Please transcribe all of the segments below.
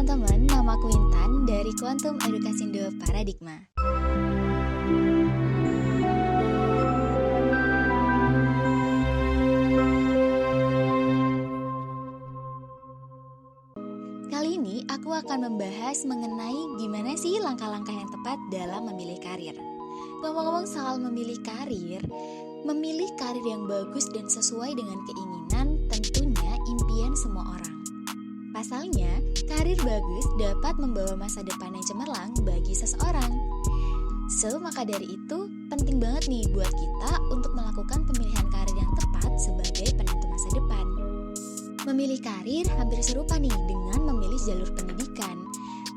teman-teman, nama aku Intan dari Quantum Edukasindo Paradigma. Kali ini aku akan membahas mengenai gimana sih langkah-langkah yang tepat dalam memilih karir. Ngomong-ngomong soal memilih karir yang bagus dan sesuai dengan keinginan tentunya impian semua orang. Pasalnya, karir bagus dapat membawa masa depan yang cemerlang bagi seseorang. Maka dari itu, penting banget nih buat kita untuk melakukan pemilihan karir yang tepat sebagai penentu masa depan. Memilih karir hampir serupa nih dengan memilih jalur pendidikan.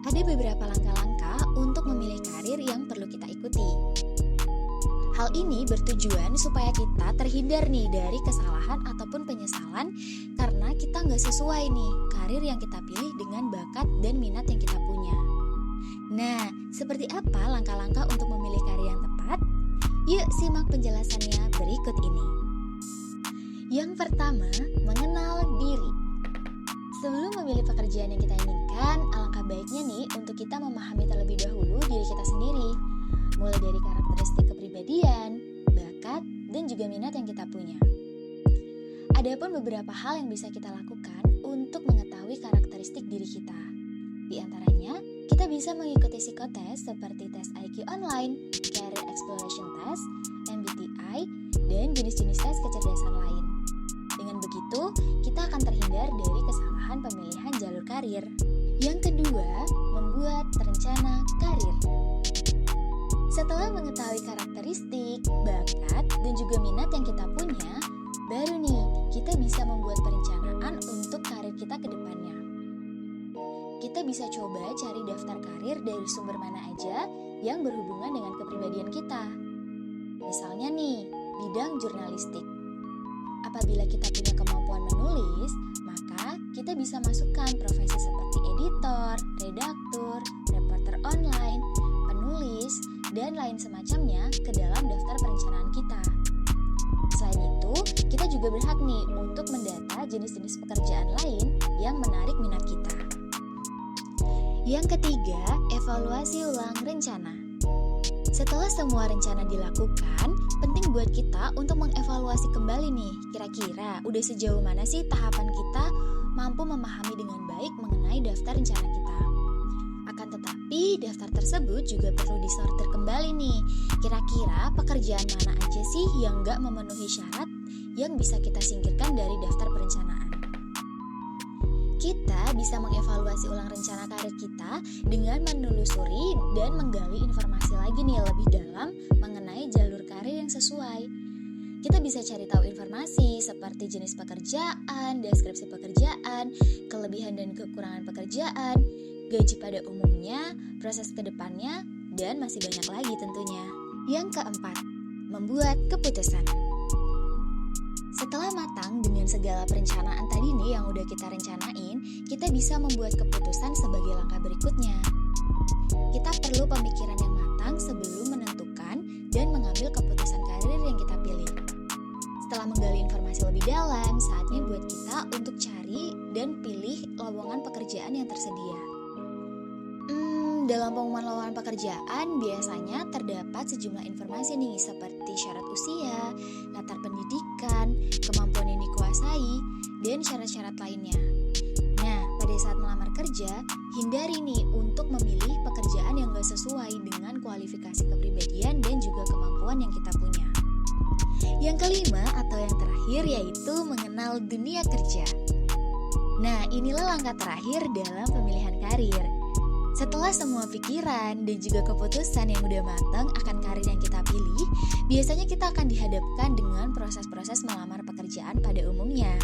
Ada beberapa langkah-langkah untuk memilih karir yang perlu kita ikuti. Hal ini bertujuan supaya kita terhindar nih dari kesalahan ataupun penyesalan karena kita nggak sesuai nih karir yang kita pilih dengan bakat dan minat yang kita punya. Nah, seperti apa langkah-langkah untuk memilih karir yang tepat? Yuk simak penjelasannya berikut ini. Yang pertama, mengenal diri. Sebelum memilih pekerjaan yang kita inginkan, alangkah baiknya nih untuk kita memahami terlebih dahulu diri kita sendiri. Mulai dari karakteristik kepribadian, bakat, dan juga minat yang kita punya. Adapun beberapa hal yang bisa kita lakukan untuk mengetahui karakteristik diri kita. Di antaranya, kita bisa mengikuti psikotes seperti tes IQ online, Career Exploration Test, MBTI, dan jenis-jenis tes kecerdasan lain. Dengan begitu, kita akan terhindar dari kesalahan pemilihan jalur karir. Yang kedua, membuat rencana karir. Setelah mengetahui karakteristik, bakat, dan juga minat yang kita punya, baru nih kita bisa membuat perencanaan untuk karir kita ke depannya. Kita bisa coba cari daftar karir dari sumber mana aja yang berhubungan dengan kepribadian kita. Misalnya nih, bidang jurnalistik. Apabila kita punya kemampuan menulis, maka kita bisa masukkan profesi seperti editor, redaktur, reporter online, penulis, dan lain semacamnya ke dalam daftar perencanaan kita. Selain itu, kita juga berhak nih untuk mendata jenis-jenis pekerjaan lain yang menarik minat kita. Yang ketiga, evaluasi ulang rencana. Setelah semua rencana dilakukan, penting buat kita untuk mengevaluasi kembali nih, kira-kira udah sejauh mana sih tahapan kita mampu memahami dengan baik mengenai daftar rencana kita. Akan tetapi, daftar tersebut juga perlu disortir kembali nih. Kira-kira pekerjaan mana aja sih yang nggak memenuhi syarat yang bisa kita singkirkan dari daftar perencanaan. Kita bisa mengevaluasi ulang rencana karir kita dengan menelusuri dan menggali informasi lagi nih lebih dalam mengenai jalur karir yang sesuai. Kita bisa cari tahu informasi seperti jenis pekerjaan, deskripsi pekerjaan, kelebihan dan kekurangan pekerjaan, gaji pada umumnya, proses ke depannya, dan masih banyak lagi tentunya. Yang keempat, membuat keputusan. Setelah matang dengan segala perencanaan tadi nih yang udah kita rencanain, kita bisa membuat keputusan sebagai langkah berikutnya. Kita perlu pemikiran yang matang sebelum menentukan dan mengambil keputusan karir yang kita pilih. Setelah menggali informasi lebih dalam, saatnya buat kita untuk cari dan pilih lowongan pekerjaan yang tersedia. Dalam pengumuman lowongan pekerjaan biasanya terdapat sejumlah informasi nih seperti syarat usia, latar pendidikan, kemampuan yang dikuasai, dan syarat-syarat lainnya. Nah, pada saat melamar kerja, hindari nih untuk memilih pekerjaan yang gak sesuai dengan kualifikasi kepribadian dan juga kemampuan yang kita punya. Yang kelima atau yang terakhir yaitu mengenal dunia kerja. Nah, inilah langkah terakhir dalam pemilihan karir. Setelah semua pikiran dan juga keputusan yang udah matang akan karir yang kita pilih, biasanya kita akan dihadapkan dengan proses-proses melamar pekerjaan pada umumnya.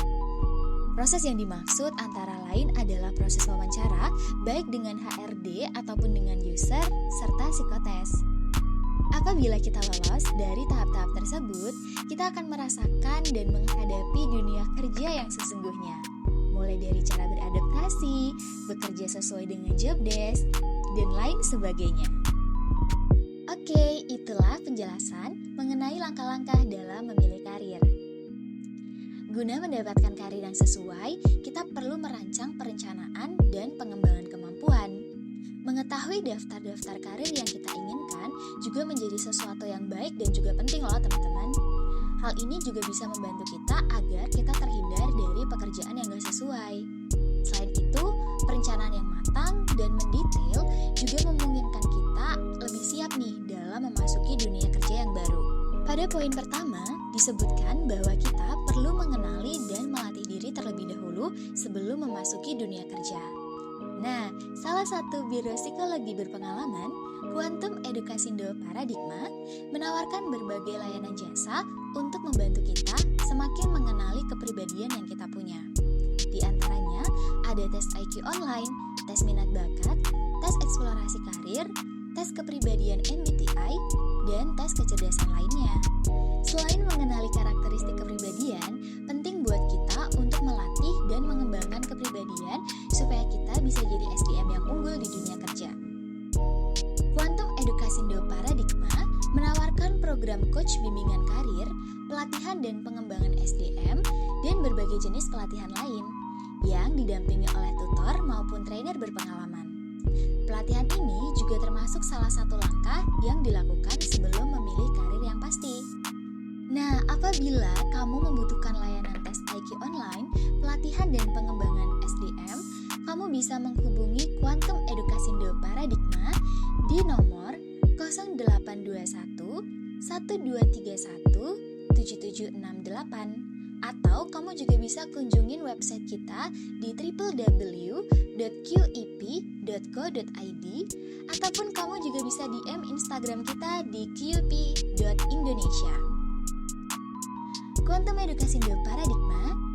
Proses yang dimaksud antara lain adalah proses wawancara, baik dengan HRD ataupun dengan user, serta psikotes. Apabila kita lolos dari tahap-tahap tersebut, kita akan merasakan dan menghadapi dunia kerja yang sesungguhnya. Mulai dari cara beradaptasi, bekerja sesuai dengan job desk, dan lain sebagainya. Oke, itulah penjelasan mengenai langkah-langkah dalam memilih karir. Guna mendapatkan karir yang sesuai, kita perlu merancang perencanaan dan pengembangan kemampuan Mengetahui daftar-daftar karir yang kita inginkan juga menjadi sesuatu yang baik dan juga penting loh teman-teman. Hal ini juga bisa membantu kita agar kita terhindar dari pekerjaan yang gak sesuai. Selain itu, perencanaan yang matang dan mendetail juga memungkinkan kita lebih siap nih dalam memasuki dunia kerja yang baru. Pada poin pertama, disebutkan bahwa kita perlu mengenali dan melatih diri terlebih dahulu sebelum memasuki dunia kerja. Nah, salah satu biro psikologi berpengalaman, Quantum Edukasindo Paradigma, menawarkan berbagai layanan jasa untuk membantu kita semakin mengenali kepribadian yang kita punya. Di antaranya, ada tes IQ online, tes minat bakat, tes eksplorasi karir, tes kepribadian MBTI, dan tes kecerdasan lainnya. Selain mengenali karakteristik kepribadian, penting buat kita untuk melatih dan mengembangkan kepribadian supaya kita bisa jadi SDM yang unggul di dunia kerja. Quantum Edukasindo Paradigma menawarkan program coach bimbingan karir, pelatihan dan pengembangan SDM, dan berbagai jenis pelatihan lain yang didampingi oleh tutor maupun trainer berpengalaman. Pelatihan ini juga termasuk salah satu langkah yang dilakukan sebelum memilih karir yang pasti. Nah, apabila kamu membutuhkan layanan tes IQ online, pelatihan dan pengembangan SDM, kamu bisa menghubungi Quantum Edukasindo Paradigma di nomor 0821 1231 7768. Atau kamu juga bisa kunjungin website kita di www.qep.co.id ataupun kamu juga bisa DM Instagram kita di qp.indonesia. Quantum Edukasindo Paradigma